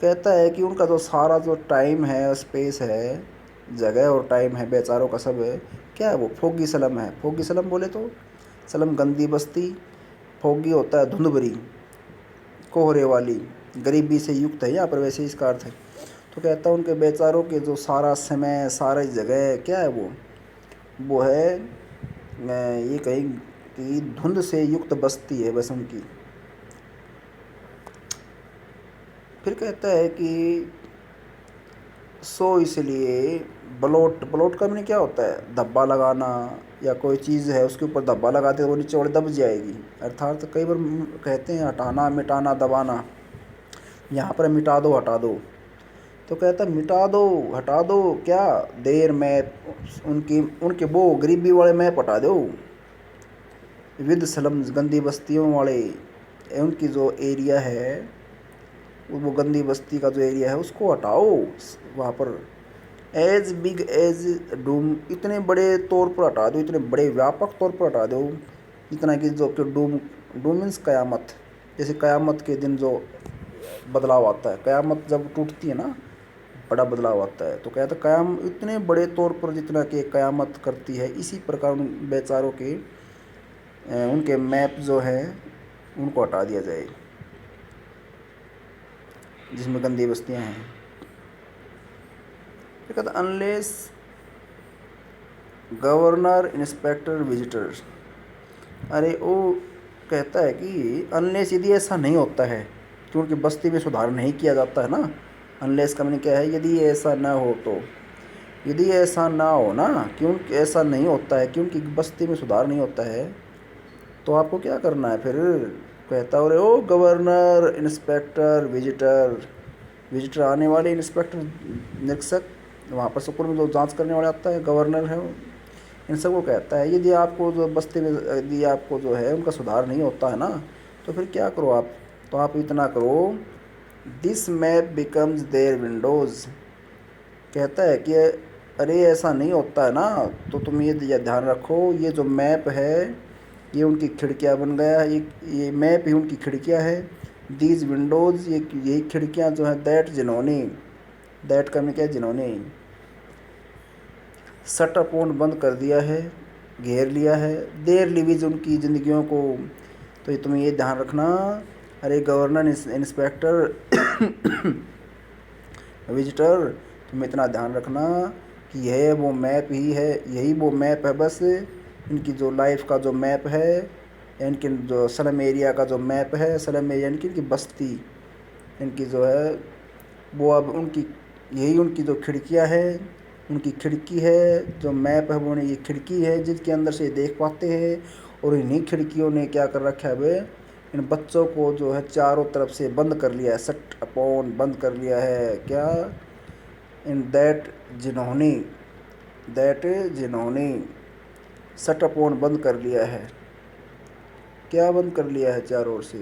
कहता है कि उनका जो सारा जो टाइम है, स्पेस है, जगह और टाइम है बेचारों का सब है, क्या है वो फोगी स्लम है। फोगी स्लम बोले तो, स्लम गंदी बस्ती, फोगी होता है धुंध भरी, कोहरे वाली, गरीबी से युक्त है यहाँ पर, वैसे इसका अर्थ है। तो कहता है उनके बेचारों के जो सारा समय सारी जगह क्या है वो है ये कहीं कि धुंध से युक्त बस्ती है बस उनकी। फिर कहता है कि सो इसलिए बलोट, बलोट का मैंने क्या होता है, धब्बा लगाना, या कोई चीज़ है उसके ऊपर धब्बा लगाते तो वो नीचे वाले दब जाएगी, अर्थात कई बार कहते हैं हटाना, मिटाना, दबाना, यहाँ पर मिटा दो, हटा दो। तो कहता मिटा दो, हटा दो क्या, देर मैप उनकी, उनके वो गरीबी वाले मैप हटा दो, विद स्लम्स गंदी बस्तियों वाले, उनकी जो एरिया है वो गंदी बस्ती का जो एरिया है उसको हटाओ वहाँ पर। एज बिग एज डूम, इतने बड़े तौर पर हटा दो, इतने बड़े व्यापक तौर पर हटा दो, इतना कि जो कि डूम, डूम मीन्स क़यामत, जैसे क़यामत के दिन जो बदलाव आता है, क़यामत जब टूटती है ना बड़ा बदलाव आता है, तो कहता क़याम इतने बड़े तौर पर जितना कि क़यामत करती है, इसी प्रकार उन बेचारों के उनके मैप जो है उनको हटा दिया जाए जिसमें गंदी बस्तियां हैं। फिर कहता अनलेस गवर्नर इंस्पेक्टर विजिटर, अरे वो कहता है कि अनलेस यदि ऐसा नहीं होता है, क्योंकि बस्ती में सुधार नहीं किया जाता है ना, अनलेस का मैंने क्या है, यदि ऐसा ना हो तो, यदि ऐसा ना हो ना, क्योंकि ऐसा नहीं होता है क्योंकि बस्ती में सुधार नहीं होता है, तो आपको क्या करना है फिर। कहता हो रे ओ गवर्नर इंस्पेक्टर विजिटर, विजिटर आने वाले, इंस्पेक्टर निरीक्षक, वहाँ पर स्कूल में जो जांच करने वाले आता है गवर्नर है, इन सबको कहता है यदि आपको जो बस्ती में यदि आपको जो है उनका सुधार नहीं होता है ना, तो फिर क्या करो आप, तो आप इतना करो, this map becomes their windows. कहता है कि अरे ऐसा नहीं होता है ना, तो तुम ये ध्यान रखो, ये जो मैप है ये उनकी खिड़कियाँ बन गया है, ये मैप ही उनकी खिड़कियाँ है, दीज विंडोज़, ये यही खिड़कियाँ जो हैं, दैट जिन्होंने, दैट का मैं क्या, जिन्होंने शट अपॉन बंद कर दिया है, घेर लिया है, देर लिविज उनकी ज़िंदगियों को। तो ये तुम्हें ये ध्यान रखना, अरे गवर्नर इंस्पेक्टर विजिटर, तुम इतना ध्यान रखना कि यह वो मैप ही है, यही वो मैप है बस, इनकी जो लाइफ का जो मैप है, इनकी जो स्लम एरिया का जो मैप है, स्लम एरिया इनकी बस्ती, इनकी जो है वो अब उनकी, यही उनकी जो खिड़कियां है, उनकी खिड़की है जो मैप है, वो ये खिड़की है जिसके अंदर से देख पाते हैं। और इन्हीं खिड़कियों ने क्या कर रखा है वे, इन बच्चों को जो है चारों तरफ से बंद कर लिया है, सट अपॉन बंद कर लिया है क्या, इन दैट जिन्होंने, दैट जिन्होंने सट अपॉन बंद कर लिया है, क्या बंद कर लिया है चारों ओर से,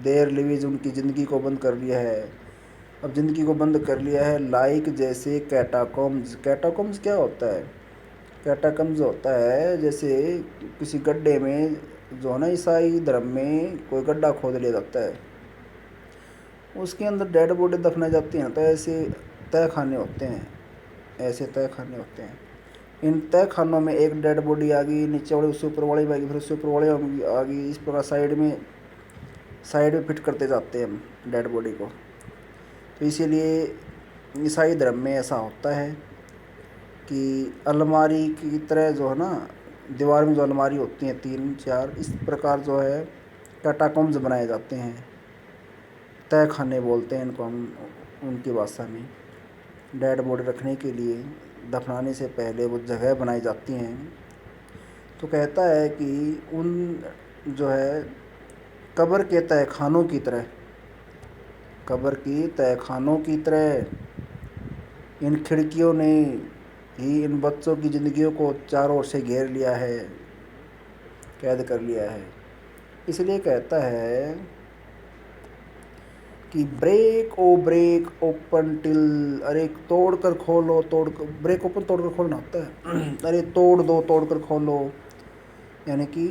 देर लिविज उनकी ज़िंदगी को बंद कर लिया है। अब ज़िंदगी को बंद कर लिया है लाइक जैसे कैटाकॉम्स, कैटाकॉम्स क्या होता है, कैटाकॉम्स होता है जैसे किसी गड्ढे में जो है ना, ईसाई धर्म में कोई गड्ढा खोद लिया जाता है, उसके अंदर डेड बॉडी दफनाई जाती है ना, तो ऐसे तय खाने होते हैं, ऐसे तय खाने होते हैं। इन तय खानों में एक डेड बॉडी आ गई, नीचे वाले उससे ऊपर वाली आ गई, फिर उससे ऊपर वाले आ गई, इस प्रकार साइड में फिट करते जाते हैं हम डेड बॉडी को। तो इसीलिए ईसाई धर्म में ऐसा होता है कि अलमारी की तरह जो है ना, दीवार में जो अलमारी होती हैं 3-4, इस प्रकार जो है कैटाकॉम्स बनाए जाते हैं, तय खाने बोलते हैं इनको हम उनकी भाषा में। डेड बॉडी रखने के लिए दफनाने से पहले वो जगह बनाई जाती हैं। तो कहता है कि उन जो है कब्र के तय खानों की तरह, कब्र की तय खानों की तरह इन खिड़कियों ने ही इन बच्चों की ज़िंदगियों को चारों ओर से घेर लिया है, कैद कर लिया है। इसलिए कहता है कि ब्रेक ओ ब्रेक ओपन टिल, अरे तोड़ कर खोलो, तोड़ कर, ब्रेक ओपन तोड़ कर खोलना होता है अरे तोड़ दो, तोड़ कर खोलो, यानी कि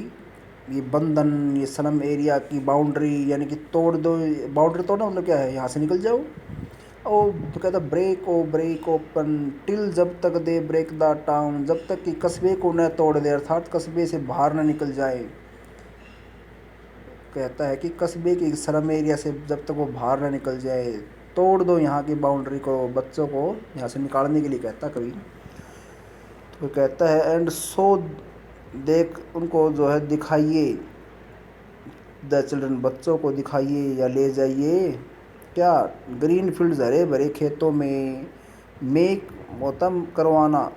ये बंधन, ये स्लम एरिया की बाउंड्री, यानी कि तोड़ दो, बाउंड्री तोड़ना मतलब क्या है, यहाँ से निकल जाओ। ओ तो कहता ब्रेक ओ ब्रेक ओपन टिल, जब तक दे ब्रेक द टाउन, जब तक कि कस्बे को न तोड़ दे, अर्थात कस्बे से बाहर न निकल जाए। कहता है कि कस्बे के स्लम एरिया से जब तक वो बाहर ना निकल जाए, तोड़ दो यहाँ की बाउंड्री को, बच्चों को यहाँ से निकालने के लिए कहता कभी। तो कहता है एंड सो देख उनको जो है दिखाइए, द चिल्ड्रन बच्चों को दिखाइए या ले जाइए क्या, ग्रीन फील्ड्स हरे भरे खेतों में, मेक मोतम करवाना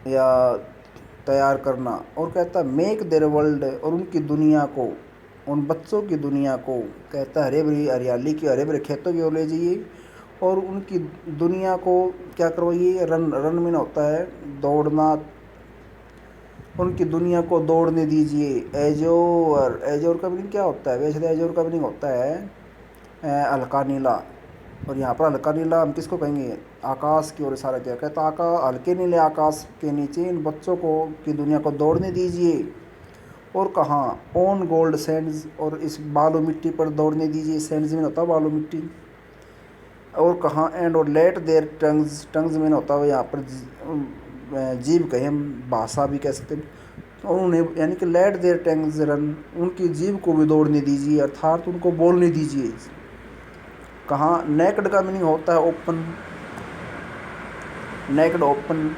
या तैयार करना। और कहता है मेक देयर वर्ल्ड, और उनकी दुनिया को, उन बच्चों की दुनिया को कहता है हरे भरी हरियाली की, हरे भरे खेतों की ओर ले जाइए और उनकी दुनिया को क्या करवाइए, रन, रन में होता है दौड़ना, उनकी दुनिया को दौड़ने दीजिए। एजोर, एजोर का मीनिंग क्या होता है, वैसे तो एजोर का मीनिंग होता है हल्का नीला, और यहाँ पर हल्का नीला हम किसको कहेंगे, आकाश की ओर इशारा किया। कहता हल्के नीले आकाश के नीचे इन बच्चों को की दुनिया को दौड़ने दीजिए। और कहाँ, ऑन गोल्ड सैंड्स, और इस बालू मिट्टी पर दौड़ने दीजिए, सैंड्स में होता है बालू मिट्टी। और कहाँ, एंड और लेट देयर टंग्स, टंग्स में होता है यहाँ पर जीव कहें हम, भाषा भी कह सकते हैं। और उन्हें यानी कि लेट देयर टंग्स रन, उनकी जीव को भी दौड़ने दीजिए, अर्थात उनको बोलने दीजिए। कहाँ, नेकड का मीनिंग होता है ओपन, नेकड ओपन,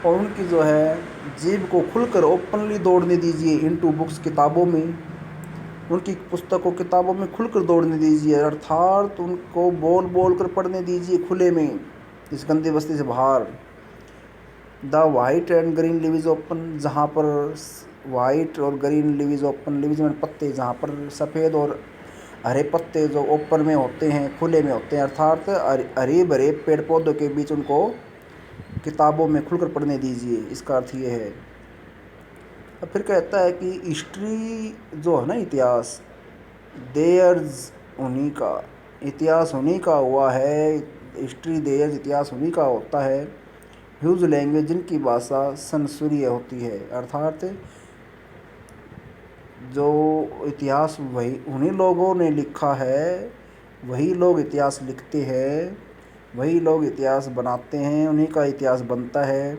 और उनकी जो है जीव को खुलकर ओपनली दौड़ने दीजिए, इनटू बुक्स किताबों में, उनकी पुस्तकों किताबों में खुलकर दौड़ने दीजिए, अर्थात उनको बोल बोल कर पढ़ने दीजिए खुले में, इस गंदी बस्ती से बाहर। The white and green leaves open, जहाँ पर वाइट और ग्रीन लीव्स ओपन, लीव्स में पत्ते, जहाँ पर सफ़ेद और हरे पत्ते जो ओपन में होते हैं, खुले में होते हैं, अर्थात हरे भरे पेड़ पौधों के बीच उनको किताबों में खुलकर पढ़ने दीजिए, इसका अर्थ ये है। अब फिर कहता है कि हिस्ट्री जो है ना, इतिहास, देयर्स उन्हीं का, इतिहास उन्हीं का हुआ है, हिस्ट्री देयर्स, इतिहास उन्हीं का होता है। ह्यूज लैंग्वेज, जिनकी भाषा संसूर्य होती है, अर्थात जो इतिहास वही उन्हीं लोगों ने लिखा है, वही लोग इतिहास लिखते हैं, वही लोग इतिहास बनाते हैं, उन्हीं का इतिहास बनता है।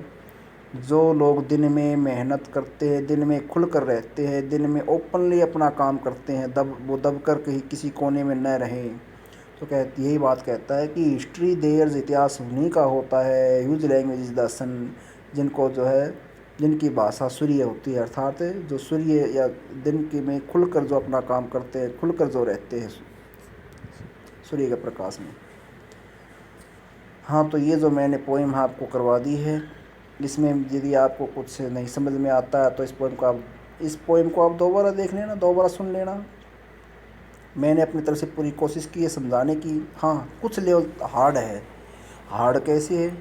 जो लोग दिन में मेहनत करते हैं, दिन में खुल कर रहते हैं, दिन में ओपनली अपना काम करते हैं, वो दब कर कहीं किसी कोने में न रहें। तो यही बात कहता है कि हिस्ट्री देयर्स, इतिहास उन्हीं का होता है। ह्यूज लैंग्वेज इज़ द सन, जिनको जो है जिनकी भाषा सूर्य होती है, अर्थात जो सूर्य या दिन की में खुलकर जो अपना काम करते हैं, खुलकर जो रहते हैं सूर्य के प्रकाश में। हाँ, तो ये जो मैंने पोइम आपको करवा दी है, इसमें यदि आपको कुछ नहीं समझ में आता है तो इस पोइम को आप दोबारा देख लेना, दोबारा सुन लेना। मैंने अपनी तरफ से पूरी कोशिश की है समझाने की। हाँ, कुछ लेवल हार्ड है। हार्ड कैसे है,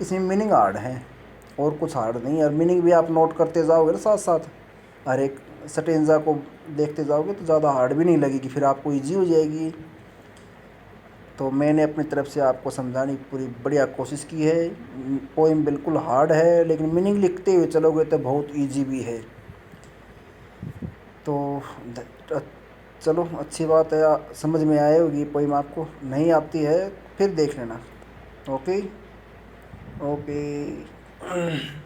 इसमें मीनिंग हार्ड है और कुछ हार्ड नहीं है। और मीनिंग भी आप नोट करते जाओगे ना साथ साथ, हर एक स्टेंजा को देखते जाओगे तो ज़्यादा हार्ड भी नहीं लगेगी, फिर आपको ईजी हो जाएगी। तो मैंने अपनी तरफ से आपको समझाने की पूरी बढ़िया कोशिश की है। पोइम बिल्कुल हार्ड है, लेकिन मीनिंग लिखते हुए चलोगे तो बहुत ईजी भी है। तो चलो, अच्छी बात है, समझ में आए होगी पोइम। आपको नहीं आती है फिर देख लेना। Okay okay.